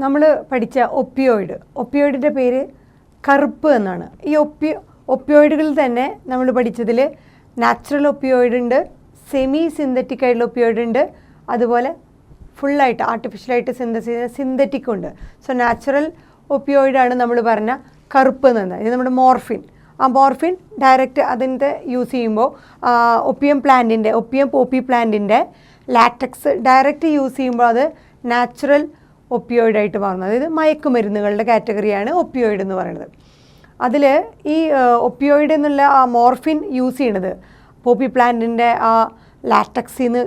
നമ്മൾ പഠിച്ച ഒപ്പിയോയിഡിൻ്റെ പേര് കറുപ്പ് എന്നാണ്. ഈ ഒപ്പിയോയിഡുകളിൽ തന്നെ നമ്മൾ പഠിച്ചതിൽ നാച്ചുറൽ ഒപ്പിയോയിഡ് ഉണ്ട്, സെമി സിന്തറ്റിക് ആയിട്ടുള്ള ഒപ്പിയോയിഡ് ഉണ്ട്, അതുപോലെ ഫുള്ളായിട്ട് ആർട്ടിഫിഷ്യലായിട്ട് സിന്തറ്റിക് ഉണ്ട്. സോ നാച്ചുറൽ ഒപ്പിയോയിഡാണ് നമ്മൾ പറഞ്ഞ കറുപ്പ് എന്ന്. ഇത് നമ്മുടെ മോർഫിൻ. ആ മോർഫിൻ ഡയറക്റ്റ് അതിൻ്റെ യൂസ് ചെയ്യുമ്പോൾ ഒപ്പിയം പോപ്പി പ്ലാന്റിൻ്റെ ലാറ്റക്സ് ഡയറക്റ്റ് യൂസ് ചെയ്യുമ്പോൾ അത് നാച്ചുറൽ ഒപ്പിയോയിഡായിട്ട് മാറുന്നത്. അതായത് മയക്കുമരുന്നുകളുടെ കാറ്റഗറിയാണ് ഒപ്പിയോയിഡ് എന്ന് പറയുന്നത്. അതിൽ ഈ ഒപ്പിയോയിഡ് എന്നുള്ള ആ മോർഫിൻ യൂസ് ചെയ്യണത് പോപ്പി പ്ലാന്റിൻ്റെ ആ ലാറ്റക്സിൽ നിന്ന്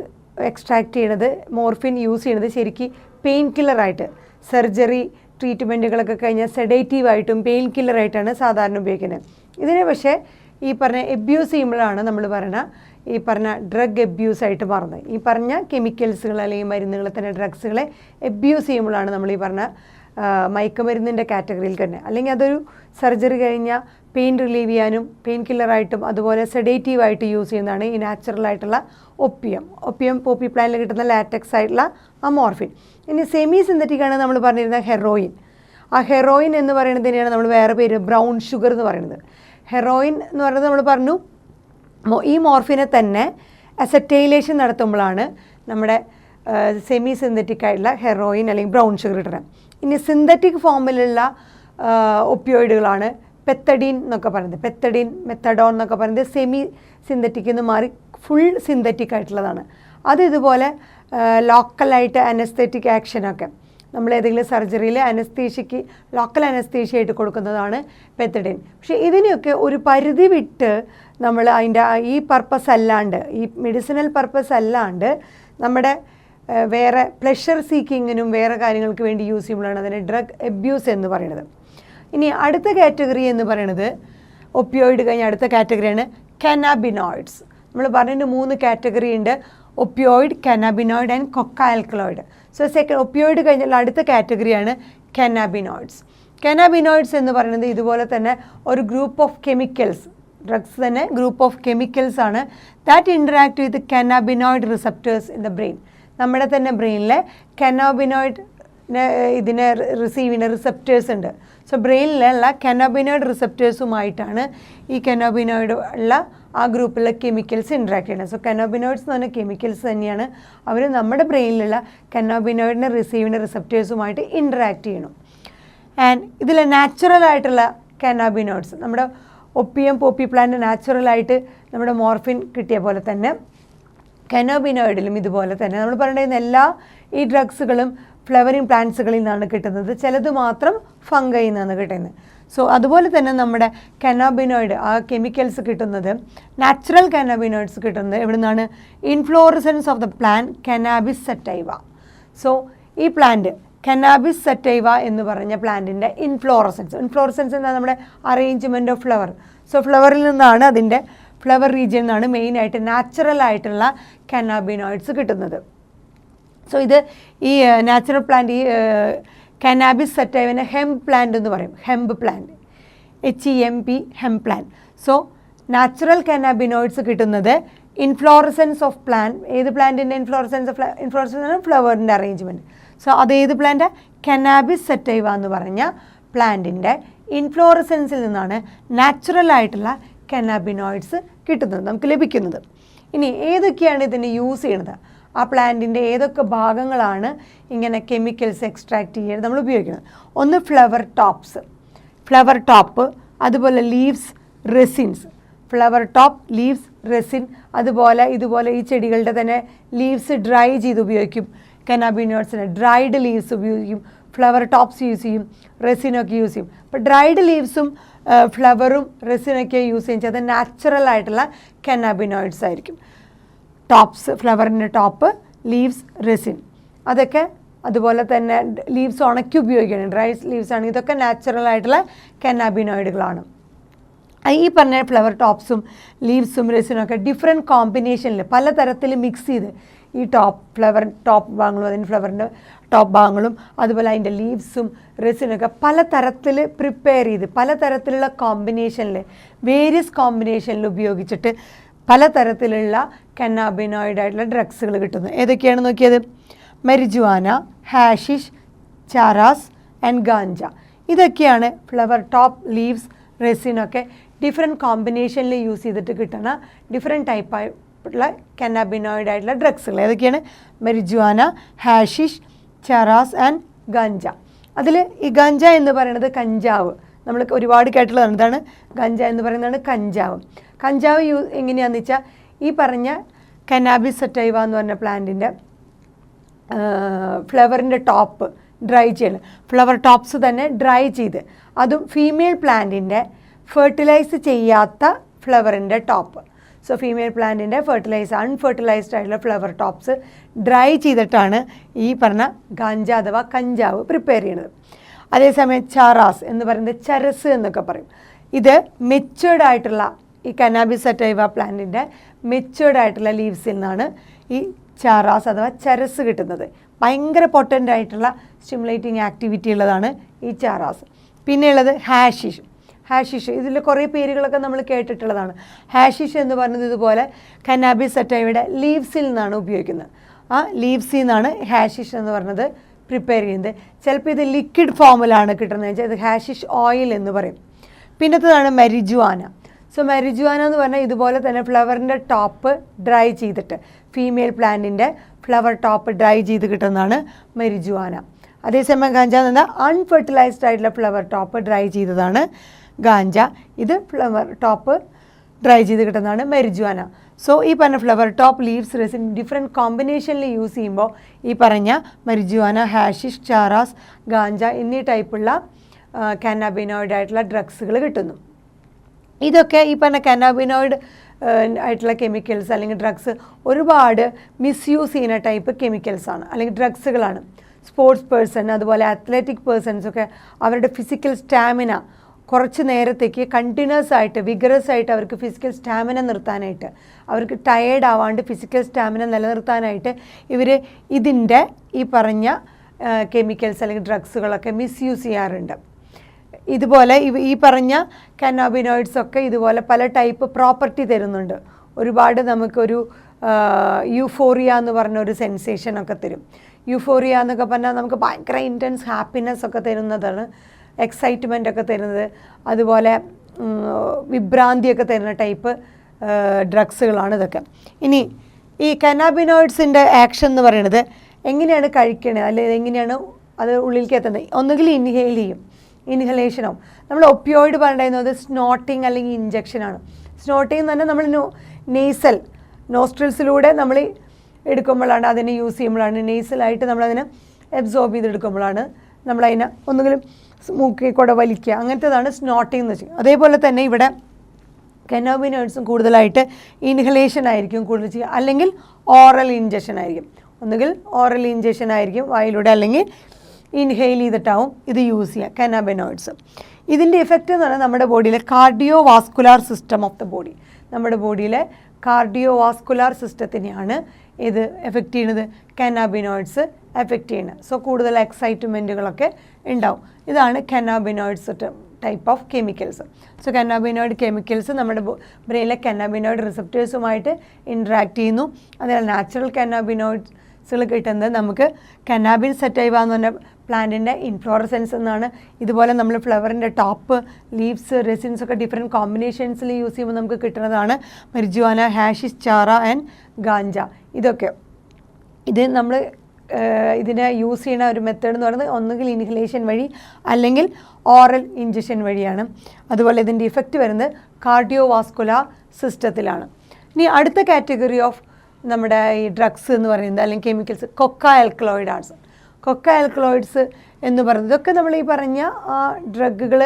എക്സ്ട്രാക്ട് ചെയ്യണത് മോർഫിൻ യൂസ് ചെയ്യണത് ശരിക്കും പെയിൻ കില്ലറായിട്ട്, സർജറി ട്രീറ്റ്മെൻറ്റുകളൊക്കെ കഴിഞ്ഞാൽ സെഡേറ്റീവായിട്ടും പെയിൻ കില്ലറായിട്ടാണ് സാധാരണ ഉപയോഗിക്കുന്നത്. ഇതിനെ പക്ഷേ ഈ പറഞ്ഞ എബ്യൂസ് ചെയ്യുമ്പോഴാണ് നമ്മൾ ഈ പറഞ്ഞ ഡ്രഗ് എബ്യൂസായിട്ട് മാറുന്നത്. ഈ പറഞ്ഞ കെമിക്കൽസുകൾ അല്ലെങ്കിൽ മരുന്നുകളെ തന്നെ ഡ്രഗ്സുകളെ എബ്യൂസ് ചെയ്യുമ്പോഴാണ് നമ്മൾ ഈ പറഞ്ഞ മയക്കുമരുന്നിൻ്റെ കാറ്റഗറിയിൽ തന്നെ. അല്ലെങ്കിൽ അതൊരു സർജറി കഴിഞ്ഞാൽ പെയിൻ റിലീവ് ചെയ്യാനും പെയിൻ കില്ലറായിട്ടും അതുപോലെ സെഡേറ്റീവായിട്ട് യൂസ് ചെയ്യുന്നതാണ് ഈ നാച്ചുറലായിട്ടുള്ള ഒപ്പിയം പോപ്പി പ്ലാന്റിൽ കിട്ടുന്ന ലാറ്റക്സ് ആയിട്ടുള്ള ആ മോർഫിൻ. ഇനി സെമി സിന്തറ്റിക്കാണ് നമ്മൾ പറഞ്ഞിരുന്ന ഹെറോയിൻ. ആ ഹെറോയിൻ എന്ന് പറയുന്നതിനെയാണ് നമ്മൾ വേറെ പേര് ബ്രൗൺ ഷുഗർ എന്ന് പറയുന്നത്. ഹെറോയിൻ എന്ന് പറയുന്നത് നമ്മൾ പറഞ്ഞു ഈ മോർഫിനെ തന്നെ അസറ്റൈലേഷൻ നടത്തുമ്പോഴാണ് നമ്മുടെ സെമി സിന്തറ്റിക് ആയിട്ടുള്ള ഹെറോയിൻ അല്ലെങ്കിൽ ബ്രൗൺ ഷുഗർ കിട്ടുന്നത്. ഇനി സിന്തറ്റിക് ഫോമിലുള്ള ഒപ്പിയോയിഡുകളാണ് പെത്തഡീൻ എന്നൊക്കെ പറയുന്നത്. പെത്തഡീൻ, മെത്തഡോൺ എന്നൊക്കെ പറയുന്നത് സെമി സിന്തറ്റിക് എന്ന് മാറി ഫുൾ സിന്തറ്റിക് ആയിട്ടുള്ളതാണ്. അത് ഇതുപോലെ ലോക്കലായിട്ട് അനസ്തെറ്റിക് ആക്ഷനൊക്കെ നമ്മൾ ഏതെങ്കിലും സർജറിയിൽ അനസ്തീഷ്യയ്ക്ക് ലോക്കൽ അനസ്തീഷ്യ ആയിട്ട് കൊടുക്കുന്നതാണ് പെത്തഡിൻ. പക്ഷേ ഇതിനെയൊക്കെ ഒരു പരിധി വിട്ട് നമ്മൾ അതിൻ്റെ ഈ പർപ്പസ് അല്ലാണ്ട്, ഈ മെഡിസിനൽ പർപ്പസ് അല്ലാണ്ട് നമ്മുടെ വേറെ പ്ലഷർ സീക്കിങ്ങിനും വേറെ കാര്യങ്ങൾക്ക് വേണ്ടി യൂസ് ചെയ്യുമ്പോഴാണ് അതിനെ ഡ്രഗ് എബ്യൂസ് എന്ന് പറയുന്നത്. ഇനി അടുത്ത കാറ്റഗറി എന്ന് പറയുന്നത് ഒപ്പിയോയിഡ് കഴിഞ്ഞ അടുത്ത കാറ്റഗറിയാണ് കനാബിനോയിഡ്സ്. നമ്മൾ പറഞ്ഞതിന് 3 കാറ്റഗറി ഉണ്ട്: opioid, cannabinoid and coca alkaloid. So opioid കഴിഞ്ഞുള്ള അടുത്ത കാറ്റഗറിയാണ് കനാബിനോയിഡ്സ്. കനാബിനോയിഡ്സ് എന്ന് പറയുന്നത് ഇതുപോലെ തന്നെ ഒരു ഗ്രൂപ്പ് ഓഫ് കെമിക്കൽസ്, ഡ്രഗ്സ് തന്നെ ഗ്രൂപ്പ് ഓഫ് കെമിക്കൽസ് ആണ് that interact with cannabinoid receptors in the brain. നമ്മുടെ തന്നെ ബ്രെയിനിലെ കനാബിനോയിഡ് ഇതിനെ റിസീവ് ചെയ്യുന്ന റിസപ്റ്റേഴ്സ് ഉണ്ട്. സോ ബ്രെയിനിലുള്ള കനാബിനോയിഡ് റിസപ്റ്റേഴ്സുമായിട്ടാണ് ഈ കനാബിനോയിഡ് ഉള്ള ആ ഗ്രൂപ്പിലുള്ള കെമിക്കൽസ് ഇൻട്രാക്ട് ചെയ്യുന്നത്. സോ കനാബിനോയിഡ്സ് എന്ന് പറഞ്ഞ കെമിക്കൽസ് തന്നെയാണ്. അവർ നമ്മുടെ ബ്രെയിനിലുള്ള കനാബിനോയിഡിനെ റിസീവ് ചെയ്യുന്ന റിസപ്റ്റേഴ്സുമായിട്ട് ഇൻട്രാക്ട് ചെയ്യണം. ആൻഡ് ഇതിൽ നാച്ചുറലായിട്ടുള്ള കനാബിനോയിഡ്സ്, നമ്മുടെ ഒപ്പിയം പോപ്പി പ്ലാന്റ് നാച്ചുറലായിട്ട് നമ്മുടെ മോർഫിൻ കിട്ടിയ പോലെ തന്നെ കനാബിനോയിഡിലും ഇതുപോലെ തന്നെ നമ്മൾ പറയുന്ന എല്ലാ ഈ ഡ്രഗ്സുകളും ഫ്ലവറിങ് പ്ലാന്റ്സുകളിൽ നിന്നാണ് കിട്ടുന്നത്. ചിലത് മാത്രം ഫംഗയിൽ നിന്നാണ് കിട്ടുന്നത്. സോ അതുപോലെ തന്നെ നമ്മുടെ കനാബിനോയിഡ് ആ കെമിക്കൽസ് കിട്ടുന്നത്, നാച്ചുറൽ കനാബിനോയിഡ്സ് കിട്ടുന്നത് എവിടെ നിന്നാണ്? Inflorescence of the plant cannabis sativa. So ഈ പ്ലാന്റ് കനാബിസ് സറ്റൈവ എന്ന് പറഞ്ഞ പ്ലാന്റിൻ്റെ ഇൻഫ്ലോറസൻസ് എന്നാൽ നമ്മുടെ അറേഞ്ച്മെൻറ്റ് ഓഫ് ഫ്ലവർ. സോ ഫ്ലവറിൽ നിന്നാണ്, അതിൻ്റെ ഫ്ലവർ റീജിയനിൽ നിന്നാണ് മെയിനായിട്ട് നാച്ചുറലായിട്ടുള്ള കനാബിനോയിഡ്സ് കിട്ടുന്നത്. സോ ഇത് ഈ നാച്ചുറൽ പ്ലാന്റ്, ഈ കനാബിസ് സറ്റൈവനെ ഹെംപ് പ്ലാന്റ് എന്ന് പറയും. Hemp plant, HEMP, hemp plant. So natural cannabinoids കിട്ടുന്നത് ഇൻഫ്ലോറസൻസ് ഓഫ് പ്ലാന്റ്. ഏത് പ്ലാന്റിൻ്റെ ഇൻഫ്ലോറസൻസ് ഫ്ലവറിൻ്റെ അറേഞ്ച്മെൻറ്റ്. സോ അതേത് പ്ലാന്റ്? കനാബിസ് സറ്റൈവ എന്ന് പറഞ്ഞ പ്ലാന്റിൻ്റെ ഇൻഫ്ലോറസൻസിൽ നിന്നാണ് നാച്ചുറലായിട്ടുള്ള കനാബിനോയിഡ്സ് കിട്ടുന്നത്, നമുക്ക് ലഭിക്കുന്നത്. ഇനി ഏതൊക്കെയാണ് ഇതിനെ യൂസ് ചെയ്യുന്നത്? ആ പ്ലാന്റിൻ്റെ ഏതൊക്കെ ഭാഗങ്ങളാണ് ഇങ്ങനെ കെമിക്കൽസ് എക്സ്ട്രാക്ട് ചെയ്യാൻ നമ്മൾ ഉപയോഗിക്കുന്നത്? ഒന്ന് ഫ്ലവർ ടോപ്പ്, അതുപോലെ leaves, resins. Flower top, leaves, resin. അതുപോലെ ഇതുപോലെ ഈ ചെടികളുടെ തന്നെ ലീവ്സ് ഡ്രൈ ചെയ്ത് ഉപയോഗിക്കും. കനാബിനോയിഡ്സിന് ഡ്രൈഡ് ലീവ്സ് ഉപയോഗിക്കും, ഫ്ലവർ ടോപ്സ് യൂസ് ചെയ്യും, റെസിനൊക്കെ യൂസ് ചെയ്യും. അപ്പോൾ ഡ്രൈഡ് ലീവ്സും ഫ്ലവറും റെസിനൊക്കെ യൂസ് ചെയ്യുന്നത് അത് നാച്ചുറൽ ആയിട്ടുള്ള കനാബിനോയിഡ്സ് ആയിരിക്കും. ടോപ്സ്, ഫ്ലവറിൻ്റെ ടോപ്പ്, ലീവ്സ്, റെസിൻ, അതൊക്കെ അതുപോലെ തന്നെ ലീവ്സ് ഉണക്കി ഉപയോഗിക്കണം, ഡ്രൈ ലീവ്സ് ആണ്. ഇതൊക്കെ നാച്ചുറൽ ആയിട്ടുള്ള കനാബിനോയിഡുകളാണ്. ഈ പറഞ്ഞ ഫ്ലവർ ടോപ്സും ലീവ്സും റെസിനൊക്കെ ഡിഫറെൻറ്റ് കോമ്പിനേഷനിൽ പലതരത്തിൽ മിക്സ് ചെയ്ത് ഈ ഫ്ലവർ ടോപ്പ് ഭാഗങ്ങളും അതിൻ്റെ ഫ്ലവറിൻ്റെ ടോപ്പ് ഭാഗങ്ങളും അതുപോലെ അതിൻ്റെ ലീവ്സും റെസിനൊക്കെ പലതരത്തിൽ പ്രിപ്പയർ ചെയ്ത് പലതരത്തിലുള്ള കോമ്പിനേഷനിൽ വേരിയസ് കോമ്പിനേഷനിൽ ഉപയോഗിച്ചിട്ട് പലതരത്തിലുള്ള കന്നാബിനോയിഡ് ആയിട്ടുള്ള ഡ്രഗ്സുകൾ കിട്ടുന്നു. ഏതൊക്കെയാണ് നോക്കിയത്? Marijuana, hashish, charas and ganja. ഇതൊക്കെയാണ് ഫ്ലവർ ടോപ്പ്, ലീവ്സ്, റെസിനൊക്കെ ഡിഫറെൻറ്റ് കോമ്പിനേഷനിൽ യൂസ് ചെയ്തിട്ട് കിട്ടുന്ന ഡിഫറെൻറ്റ് ടൈപ്പായിട്ടുള്ള കന്നാബിനോയിഡ് ആയിട്ടുള്ള ഡ്രഗ്സുകൾ. ഏതൊക്കെയാണ്? Marijuana, hashish, charas and ganja. അതിൽ ഈ ഗാഞ്ച എന്ന് പറയുന്നത് കഞ്ചാവ്, നമ്മൾ ഒരുപാട് കേട്ടുള്ളതാണ്. ഇതാണ് ഗാഞ്ച എന്ന് പറയുന്നതാണ് കഞ്ചാവ്. കഞ്ചാവ് എങ്ങനെയാണെന്ന് വെച്ചാൽ ഈ പറഞ്ഞ കന്നാബിസ് സറ്റൈവ എന്ന് പറഞ്ഞ പ്ലാന്റിൻ്റെ ഫ്ലവറിൻ്റെ ടോപ്പ് ഡ്രൈ ചെയ്യണം. ഫ്ലവർ ടോപ്സ് തന്നെ ഡ്രൈ ചെയ്ത്, അതും ഫീമെയിൽ പ്ലാന്റിൻ്റെ ഫെർട്ടിലൈസ് ചെയ്യാത്ത ഫ്ലവറിൻ്റെ ടോപ്പ്. സോ ഫീമെയിൽ പ്ലാന്റിൻ്റെ അൺഫെർട്ടിലൈസ്ഡ് ആയിട്ടുള്ള ഫ്ലവർ ടോപ്സ് ഡ്രൈ ചെയ്തിട്ടാണ് ഈ പറഞ്ഞ ഗാഞ്ച അഥവാ കഞ്ചാവ് പ്രിപ്പയർ ചെയ്യുന്നത്. അതേസമയം ചാറാസ് എന്ന് പറയുന്നത് ചരസ് എന്നൊക്കെ പറയും. ഇത് മെച്ചുവേർഡ് ആയിട്ടുള്ള ഈ കന്നാബിസ് സറ്റൈവ പ്ലാന്റിൻ്റെ മെച്ചുവേർഡ് ആയിട്ടുള്ള ലീവ്സിൽ നിന്നാണ് ഈ ചാറാസ് അഥവാ ചരസ് കിട്ടുന്നത്. ഭയങ്കര പൊട്ടൻ്റ് ആയിട്ടുള്ള സ്റ്റിമുലേറ്റിംഗ് ആക്ടിവിറ്റി ഉള്ളതാണ് ഈ ചാറാസ്. പിന്നെയുള്ളത് ഹാഷിഷ്. ഇതിൽ കുറേ പേരുകളൊക്കെ നമ്മൾ കേട്ടിട്ടുള്ളതാണ്. ഹാഷിഷ് എന്ന് പറയുന്നത് ഇതുപോലെ കന്നാബിസ് സറ്റൈവയുടെ ലീവ്സിൽ നിന്നാണ് ഉപയോഗിക്കുന്നത്. ആ ലീവ്സിൽ നിന്നാണ് ഹാഷിഷ് എന്ന് പറയുന്നത് പ്രിപ്പയർ ചെയ്യുന്നത്. ചിലപ്പോൾ ഇത് ലിക്വിഡ് ഫോമിലാണ് കിട്ടുന്നത് വെച്ചാൽ ഇത് ഹാഷിഷ് ഓയിൽ എന്ന് പറയും. പിന്നത്തേതാണ് മരിജുവാന. സോ മരിജുവാന എന്ന് പറഞ്ഞാൽ ഇതുപോലെ തന്നെ ഫ്ലവറിൻ്റെ ടോപ്പ് ഡ്രൈ ചെയ്തിട്ട്, ഫീമെയിൽ പ്ലാന്റിൻ്റെ ഫ്ലവർ ടോപ്പ് ഡ്രൈ ചെയ്ത് കിട്ടുന്നതാണ് മരിജുവാന. അതേസമയം ഗാഞ്ച എന്ന് പറഞ്ഞാൽ അൺഫെർട്ടിലൈസ്ഡ് ആയിട്ടുള്ള ഫ്ലവർ ടോപ്പ് ഡ്രൈ ചെയ്തതാണ് ഗാഞ്ച. ഇത് ഫ്ലവർ ടോപ്പ് ഡ്രൈ ചെയ്ത് കിട്ടുന്നതാണ് മരിജുവാന. സോ ഈ പറഞ്ഞ flower top, leaves, resin different കോമ്പിനേഷനിൽ യൂസ് ചെയ്യുമ്പോൾ ഈ പറഞ്ഞ മരിജുവാന, ഹാഷിഷ്, ചാറാസ്, ഗാഞ്ച എന്നീ ടൈപ്പുള്ള കാന്നാബിനോയിഡ് ആയിട്ടുള്ള ഡ്രഗ്സുകൾ കിട്ടുന്നു. ഇതൊക്കെ ഈ പറഞ്ഞ കാന്നാബിനോയിഡ് ആയിട്ടുള്ള കെമിക്കൽസ് അല്ലെങ്കിൽ ഡ്രഗ്സ് ഒരുപാട് മിസ്യൂസ് ചെയ്യുന്ന ടൈപ്പ് കെമിക്കൽസാണ് അല്ലെങ്കിൽ ഡ്രഗ്സുകളാണ്. സ്പോർട്സ് പേഴ്സൺ, അതുപോലെ അത്ലറ്റിക് പേഴ്സൺസൊക്കെ അവരുടെ ഫിസിക്കൽ സ്റ്റാമിന കുറച്ച് നേരത്തേക്ക് കണ്ടിന്യൂസ് ആയിട്ട് വിഗറസ് ആയിട്ട് അവർക്ക് ഫിസിക്കൽ സ്റ്റാമിന നിർത്താനായിട്ട്, അവർക്ക് ടയേർഡ് ആവാണ്ട് ഫിസിക്കൽ സ്റ്റാമിന നിലനിർത്താനായിട്ട് ഇവർ ഇതിൻ്റെ ഈ പറഞ്ഞ കെമിക്കൽസ് അല്ലെങ്കിൽ ഡ്രഗ്സുകളൊക്കെ മിസ്യൂസ് ചെയ്യാറുണ്ട്. ഇതുപോലെ ഈ പറഞ്ഞ കന്നാബിനോയിഡ്സൊക്കെ ഇതുപോലെ പല ടൈപ്പ് പ്രോപ്പർട്ടി തരുന്നുണ്ട്. ഒരുപാട് നമുക്കൊരു യൂഫോറിയ എന്ന് പറഞ്ഞ ഒരു സെൻസേഷനൊക്കെ തരും. യൂഫോറിയ എന്നൊക്കെ പറഞ്ഞാൽ നമുക്ക് ഭയങ്കര ഇൻറ്റൻസ് ഹാപ്പിനെസ് ഒക്കെ തരുന്നതാണ്, എക്സൈറ്റ്മെൻ്റ് ഒക്കെ തരുന്നത്, അതുപോലെ വിഭ്രാന്തിയൊക്കെ തരുന്ന ടൈപ്പ് ഡ്രഗ്സുകളാണ് ഇതൊക്കെ. ഇനി ഈ കന്നാബിനോയിഡ്സിൻ്റെ ആക്ഷൻ എന്ന് പറയുന്നത് എങ്ങനെയാണ് കഴിക്കണത്, അല്ലെങ്കിൽ എങ്ങനെയാണ് അത് ഉള്ളിലേക്ക് എത്തുന്നത്? ഒന്നുകിൽ ഇൻഹെയിൽ ചെയ്യും, ഇൻഹലേഷനോ. നമ്മൾ ഒപ്പിയോയിഡ് പറയുന്നത് സ്നോട്ടിങ് അല്ലെങ്കിൽ ഇഞ്ചക്ഷനാണ്. സ്നോട്ടിങ് എന്ന് പറഞ്ഞാൽ നമ്മൾ നോസ്ട്രിൽസിലൂടെ നമ്മൾ എടുക്കുമ്പോഴാണ്, അതിനെ യൂസ് ചെയ്യുമ്പോഴാണ്, നെയ്സലായിട്ട് നമ്മളതിനെ അബ്സോർബ് ചെയ്തെടുക്കുമ്പോഴാണ് നമ്മളതിനെ ഒന്നുകിലും മൂക്കിൽ കൂടെ വലിക്കുക, അങ്ങനത്തേതാണ് സ്നോട്ടിങ് എന്ന് വെച്ചാൽ. അതേപോലെ തന്നെ ഇവിടെ കന്നാബിനോയിഡ്സും കൂടുതലായിട്ട് ഇൻഹലേഷൻ ആയിരിക്കും കൂടുതൽ ചെയ്യുക, അല്ലെങ്കിൽ ഓറൽ ഇഞ്ചക്ഷൻ ആയിരിക്കും. ഒന്നുകിൽ ഓറൽ ഇഞ്ചക്ഷൻ ആയിരിക്കും വായിലൂടെ, അല്ലെങ്കിൽ ഇൻഹെയിൽ ചെയ്തിട്ടാവും ഇത് യൂസ് ചെയ്യുക കന്നാബിനോയിഡ്സ്. ഇതിൻ്റെ ഇഫക്റ്റ് എന്ന് പറഞ്ഞാൽ നമ്മുടെ ബോഡിയിലെ cardiovascular system of the body, നമ്മുടെ ബോഡിയിലെ കാർഡിയോ വാസ്കുലാർ സിസ്റ്റത്തിനെയാണ് ഇത് എഫക്റ്റ് ചെയ്യുന്നത്, കന്നാബിനോയിഡ്സ് എഫക്റ്റ് ചെയ്യുന്നത്. സോ കൂടുതൽ എക്സൈറ്റ്മെൻറ്റുകളൊക്കെ ഉണ്ടാവും. ഇതാണ് cannabinoids type of chemicals. So cannabinoid chemicals നമ്മുടെ ബ്രെയിനിലെ കന്നാബിനോയിഡ് റിസപ്റ്റേഴ്സുമായിട്ട് ഇൻട്രാക്ട് ചെയ്യുന്നു. അതിനാൽ നാച്ചുറൽ കന്നാബിനോയിഡ്സുകൾ കിട്ടുന്നത് നമുക്ക് കന്നാബിൻ സറ്റൈവ എന്ന് പറഞ്ഞ പ്ലാന്റിൻ്റെ ഇൻഫ്ലോറസെൻസ് എന്നാണ്. ഇതുപോലെ നമ്മൾ ഫ്ലവറിൻ്റെ ടോപ്പ്, ലീവ്സ്, റെസിൻസ് ഒക്കെ ഡിഫറെൻറ്റ് കോമ്പിനേഷൻസിൽ യൂസ് ചെയ്യുമ്പോൾ നമുക്ക് കിട്ടുന്നതാണ് മരിജുവാന, ഹാഷിഷ്, ചാറ ആൻഡ് ഗാഞ്ച. ഇതൊക്കെ ഇത് നമ്മൾ ഇതിനെ യൂസ് ചെയ്യുന്ന ഒരു മെത്തേഡ് എന്ന് പറയുന്നത് ഒന്നുകിൽ ഇൻഹലേഷൻ വഴി അല്ലെങ്കിൽ ഓറൽ ഇഞ്ചക്ഷൻ വഴിയാണ്. അതുപോലെ ഇതിൻ്റെ ഇഫക്റ്റ് വരുന്നത് കാർഡിയോ വാസ്കുലാർ സിസ്റ്റത്തിലാണ്. ഇനി അടുത്ത കാറ്റഗറി ഓഫ് നമ്മുടെ ഈ ഡ്രഗ്സ് എന്ന് പറയുന്നത് അല്ലെങ്കിൽ കെമിക്കൽസ് കൊക്ക ആൽക്കലോയിഡാണ്. കൊക്ക ആൽക്കലോയിഡ്സ് എന്ന് പറയുന്നത് ഇതൊക്കെ നമ്മൾ ഈ പറഞ്ഞ ആ ഡ്രഗുകൾ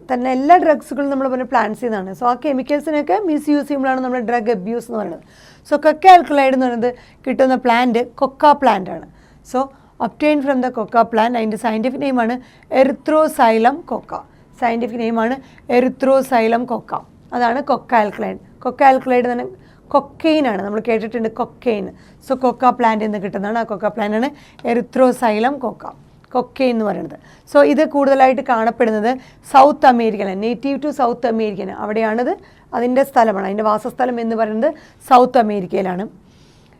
തന്നെ, എല്ലാ ഡ്രഗ്സുകളും നമ്മൾ പറഞ്ഞ പ്ലാന്റ്സിൽ നിന്നാണ്. സോ ആ കെമിക്കൽസിനൊക്കെ മിസ്യൂസ് ചെയ്യുമ്പോഴാണ് നമ്മൾ ഡ്രഗ് അബ്യൂസ് എന്ന് പറയുന്നത്. സോ കൊക്ക ആൽക്കലോയിഡ് എന്ന് പറയുന്നത് കിട്ടുന്ന പ്ലാന്റ് കൊക്ക പ്ലാന്റ് ആണ്. So obtain from the coca plant. അതിൻ്റെ സയൻറ്റിഫിക് നെയിമാണ് എറിത്രോസൈലം കൊക്ക. സയൻറ്റിഫിക് നെയിമാണ് എറിത്രോസൈലം കൊക്ക. അതാണ് കൊക്ക ആൽക്കലൈഡ്. കൊക്ക ആൽക്കലൈഡ് തന്നെ കൊക്കെയിനാണ്, നമ്മൾ കേട്ടിട്ടുണ്ട് കൊക്കെയിൻ. സോ കൊക്ക പ്ലാന്റ് എന്ന് കിട്ടുന്നതാണ്. ആ കൊക്ക പ്ലാന്റാണ് എറിത്രോസൈലം കൊക്കെയിൻ എന്ന് പറയുന്നത്. സോ ഇത് കൂടുതലായിട്ട് കാണപ്പെടുന്നത് സൗത്ത് അമേരിക്കയിലാണ്, നേറ്റീവ് ടു സൗത്ത് അമേരിക്കൻ, അവിടെയാണിത്, അതിൻ്റെ സ്ഥലമാണ്, അതിൻ്റെ വാസസ്ഥലം എന്ന് പറയുന്നത് സൗത്ത് അമേരിക്കയിലാണ്.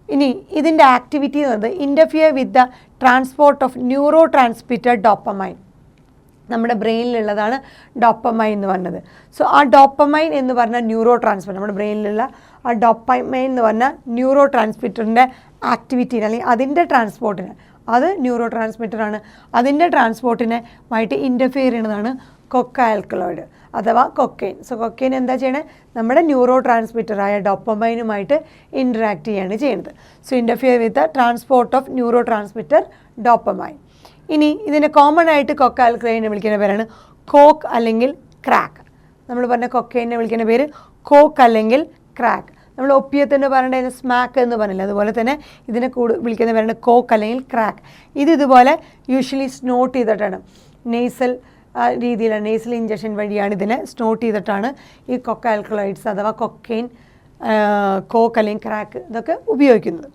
ഇനി ഇതിൻ്റെ ആക്ടിവിറ്റി എന്ന് പറയുന്നത് interfere with the transport of neuro transmitter dopamine. നമ്മുടെ ബ്രെയിനിലുള്ളതാണ് ഡോപ്പമൈൻ എന്ന് പറഞ്ഞത്. സോ ആ ഡോപ്പമൈൻ എന്ന് പറഞ്ഞ ന്യൂറോ ട്രാൻസ്മിറ്റർ, നമ്മുടെ ബ്രെയിനിലുള്ള ആ ഡോപ്പമൈൻ എന്ന് പറഞ്ഞ ന്യൂറോ ട്രാൻസ്മിറ്ററിൻ്റെ ആക്ടിവിറ്റീനെ അല്ലെങ്കിൽ അതിൻ്റെ ട്രാൻസ്പോർട്ടിന്, അത് ന്യൂറോ ട്രാൻസ്മിറ്ററാണ്, അതിൻ്റെ ട്രാൻസ്പോർട്ടിനുമായിട്ട് ഇൻ്റർഫിയർ ചെയ്യുന്നതാണ് കൊക്ക ആൽക്കലോയിഡ് അഥവാ കൊക്കെയിൻ. സോ കൊക്കെയിൻ എന്താ ചെയ്യണത്? നമ്മുടെ ന്യൂറോ ട്രാൻസ്മിറ്ററായ ഡോപ്പമൈനുമായിട്ട് ഇൻറ്ററാക്ട് ചെയ്യാണ് ചെയ്യുന്നത്. So interfere with transport of neuro transmitter dopamine. ഇനി ഇതിനെ കോമൺ ആയിട്ട് കൊക്ക ആൽക്കലോയിഡിനെ വിളിക്കുന്ന പേരാണ് കോക്ക് അല്ലെങ്കിൽ ക്രാക്ക്. നമ്മൾ പറഞ്ഞ കൊക്കെയിനെ വിളിക്കുന്ന പേര് കോക്ക് അല്ലെങ്കിൽ ക്രാക്ക്. നമ്മൾ ഒപ്പിയത്തിൻ്റെ പറയേണ്ടത് സ്മാക്ക് എന്ന് പറഞ്ഞില്ല, അതുപോലെ തന്നെ ഇതിനെ വിളിക്കുന്ന പേരാണ് കോക്ക് അല്ലെങ്കിൽ ക്രാക്ക്. ഇതുപോലെ യൂഷ്വലി സ്നോട്ട് ചെയ്തിട്ടാണ്, നെയ്സൽ രീതിയിലാണ്, നെയ്സൽ ഇഞ്ചക്ഷൻ വഴിയാണ് ഇതിനെ സ്നോട്ട് ചെയ്തിട്ടാണ് ഈ കൊക്ക ആൽക്കലോയിഡ്സ് അഥവാ കൊക്കെയിൻ, കോക്ക് അല്ലെങ്കിൽ ക്രാക്ക് ഇതൊക്കെ ഉപയോഗിക്കുന്നത്.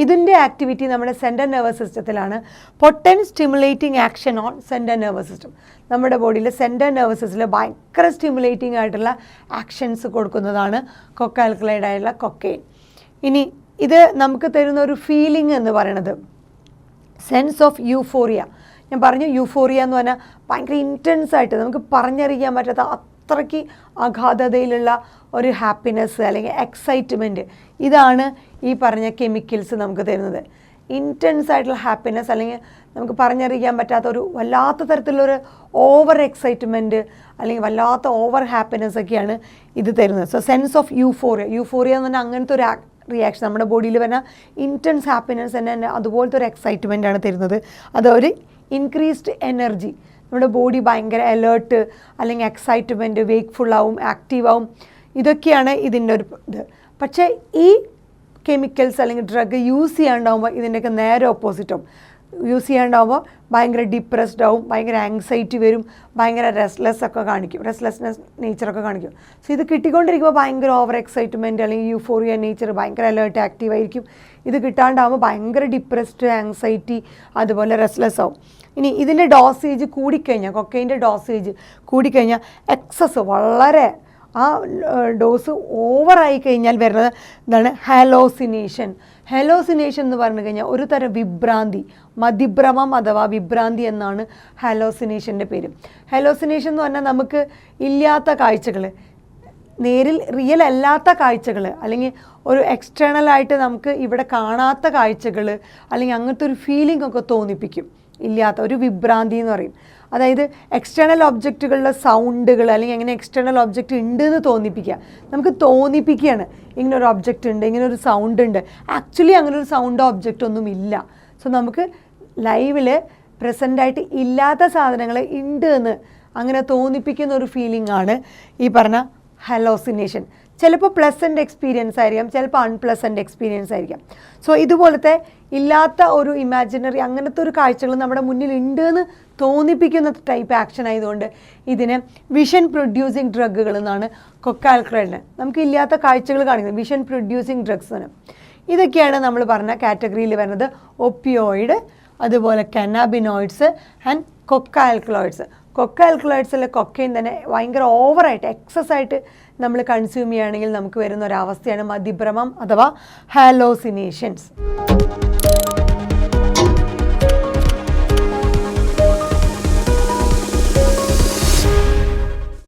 ഇതിൻ്റെ ആക്ടിവിറ്റി നമ്മുടെ സെൻട്രൽ നെർവസ് സിസ്റ്റത്തിലാണ്. Potent stimulating action on central nervous system. നമ്മുടെ ബോഡിയിൽ സെൻട്രൽ നെർവസ് സിസ്റ്റത്തിൽ ഭയങ്കര സ്റ്റിമുലേറ്റിംഗ് ആയിട്ടുള്ള ആക്ഷൻസ് കൊടുക്കുന്നതാണ് കൊക്ക ആൽക്കലോയിഡ് ആയിട്ടുള്ള കൊക്കെയിൻ. ഇനി ഇത് നമുക്ക് തരുന്ന ഒരു ഫീലിംഗ് എന്ന് പറയുന്നത് സെൻസ് ഓഫ് യൂഫോറിയ. ഞാൻ പറഞ്ഞു യൂഫോറിയ എന്ന് പറഞ്ഞാൽ ഭയങ്കര ഇൻറ്റൻസ് ആയിട്ട് നമുക്ക് പറഞ്ഞറിയിക്കാൻ പറ്റാത്ത അത്രയ്ക്ക് അഗാധതയിലുള്ള ഒരു ഹാപ്പിനെസ് അല്ലെങ്കിൽ എക്സൈറ്റ്മെൻറ്റ്, ഇതാണ് ഈ പറഞ്ഞ കെമിക്കൽസ് നമുക്ക് തരുന്നത്. ഇൻറ്റൻസ് ആയിട്ടുള്ള ഹാപ്പിനെസ് അല്ലെങ്കിൽ നമുക്ക് പറഞ്ഞറിയിക്കാൻ പറ്റാത്ത ഒരു വല്ലാത്ത തരത്തിലുള്ളൊരു ഓവർ എക്സൈറ്റ്മെൻറ്റ് അല്ലെങ്കിൽ വല്ലാത്ത ഓവർ ഹാപ്പിനെസ് ഒക്കെയാണ് ഇത് തരുന്നത്. സോ സെൻസ് ഓഫ് യൂഫോറിയ എന്ന് പറഞ്ഞാൽ അങ്ങനത്തെ ഒരു റിയാക്ഷൻ നമ്മുടെ ബോഡിയിൽ വരുന്ന ഇൻറ്റൻസ് ഹാപ്പിനെസ് തന്നെ അതുപോലത്തെ ഒരു എക്സൈറ്റ്മെൻ്റ് ആണ് തരുന്നത്. അതൊരു ഇൻക്രീസ്ഡ് എനർജി, നമ്മുടെ ബോഡി ഭയങ്കര അലേർട്ട് അല്ലെങ്കിൽ എക്സൈറ്റ്മെൻറ്റ്, വേക്ക്ഫുള്ളാവും, ആക്റ്റീവാവും, ഇതൊക്കെയാണ് ഇതിൻ്റെ ഒരു ഇത്. പക്ഷേ ഈ കെമിക്കൽസ് അല്ലെങ്കിൽ ഡ്രഗ് യൂസ് ചെയ്യാണ്ടാവുമ്പോൾ ഇതിൻ്റെയൊക്കെ നേരെ ഓപ്പോസിറ്റാവും. യൂസ് ചെയ്യാണ്ടാവുമ്പോൾ ഭയങ്കര ഡിപ്രസ്ഡ് ആവും, ഭയങ്കര ആങ്സൈറ്റി വരും, ഭയങ്കര റെസ്റ്റ്ലെസ് ഒക്കെ കാണിക്കും, റെസ്റ്റ്ലെസ്നെസ് നേച്ചറൊക്കെ കാണിക്കും. സോ ഇത് കിട്ടിക്കൊണ്ടിരിക്കുമ്പോൾ ഭയങ്കര ഓവർ എക്സൈറ്റ്മെൻറ്റ് അല്ലെങ്കിൽ യൂഫോറിയ നേച്ചർ, ഭയങ്കര അലേർട്ട് ആക്റ്റീവായിരിക്കും. ഇത് കിട്ടാണ്ടാവുമ്പോൾ ഭയങ്കര ഡിപ്രസ്ഡ്, ആങ്സൈറ്റി, അതുപോലെ റെസ്റ്റ്ലെസ് ആവും. ഇനി ഇതിൻ്റെ ഡോസേജ് കൂടിക്കഴിഞ്ഞാൽ, കൊക്കൈൻ്റെ ഡോസേജ് കൂടിക്കഴിഞ്ഞാൽ എക്സസ് വളരെ ആ ഡോസ് ഓവറായി കഴിഞ്ഞാൽ വരുന്നത് എന്താണ്? ഹാലോസിനേഷൻ. ഹാലോസിനേഷൻ എന്ന് പറഞ്ഞു കഴിഞ്ഞാൽ ഒരു തരം വിഭ്രാന്തി, മതിഭ്രമം അഥവാ വിഭ്രാന്തി എന്നാണ് ഹാലോസിനേഷൻ്റെ പേര്. ഹാലോസിനേഷൻ എന്ന് പറഞ്ഞാൽ നമുക്ക് ഇല്ലാത്ത കാഴ്ചകൾ, നേരിൽ റിയൽ അല്ലാത്ത കാഴ്ചകൾ അല്ലെങ്കിൽ ഒരു എക്സ്റ്റേണലായിട്ട് നമുക്ക് ഇവിടെ കാണാത്ത കാഴ്ചകൾ അല്ലെങ്കിൽ അങ്ങനത്തെ ഒരു ഫീലിംഗ് ഒക്കെ തോന്നിപ്പിക്കും. ഇല്ലാത്ത ഒരു വിഭ്രാന്തി എന്ന് പറയും. അതായത് എക്സ്റ്റേണൽ ഒബ്ജക്റ്റുകളുടെ സൗണ്ടുകൾ അല്ലെങ്കിൽ എങ്ങനെ എക്സ്റ്റേണൽ ഒബ്ജക്റ്റ് ഉണ്ട് എന്ന് തോന്നിപ്പിക്കുക, നമുക്ക് തോന്നിപ്പിക്കുകയാണ് ഇങ്ങനൊരു ഒബ്ജക്റ്റ് ഉണ്ട്, ഇങ്ങനൊരു സൗണ്ട് ഉണ്ട്. ആക്ച്വലി അങ്ങനെ ഒരു സൗണ്ടോ ഒബ്ജക്റ്റ് ഒന്നും ഇല്ല. സോ നമുക്ക് ലൈവിൽ പ്രസൻ്റായിട്ട് ഇല്ലാത്ത സാധനങ്ങൾ ഉണ്ട് എന്ന് അങ്ങനെ തോന്നിപ്പിക്കുന്ന ഒരു ഫീലിംഗ് ആണ് ഈ പറഞ്ഞ ഹാലോസിനേഷൻ. ചിലപ്പോൾ പ്ലസൻ്റ് എക്സ്പീരിയൻസ് ആയിരിക്കാം, ചിലപ്പോൾ അൺപ്ലസൻ്റ് എക്സ്പീരിയൻസ് ആയിരിക്കാം. സോ ഇതുപോലത്തെ ഇല്ലാത്ത ഒരു ഇമാജിനറി അങ്ങനത്തെ ഒരു കാഴ്ചകൾ നമ്മുടെ മുന്നിൽ ഉണ്ട് എന്ന് തോന്നിപ്പിക്കുന്ന ടൈപ്പ് ആക്ഷൻ ആയതുകൊണ്ട് ഇതിനെ വിഷൻ പ്രൊഡ്യൂസിങ് ഡ്രഗുകൾ എന്നാണ് കൊക്ക ആൽക്കലോയിഡിനെ. നമുക്ക് ഇല്ലാത്ത കാഴ്ചകൾ കാണിക്കുന്നത് വിഷൻ പ്രൊഡ്യൂസിങ് ഡ്രഗ്സ് ആണ്. ഇതൊക്കെയാണ് നമ്മൾ പറഞ്ഞ കാറ്റഗറിയിൽ വരുന്നത് ഒപ്പിയോയിഡ്, അതുപോലെ cannabinoids and coca alkaloids. Coca ആൽക്കലോയിഡ്സിലെ കൊക്കൈൻ തന്നെ ഭയങ്കര ഓവറായിട്ട് എക്സസ് ആയിട്ട് നമ്മൾ കൺസ്യൂം ചെയ്യുകയാണെങ്കിൽ നമുക്ക് വരുന്ന ഒരവസ്ഥയാണ് മതിഭ്രമം അഥവാ ഹാലോസിനേഷൻസ്.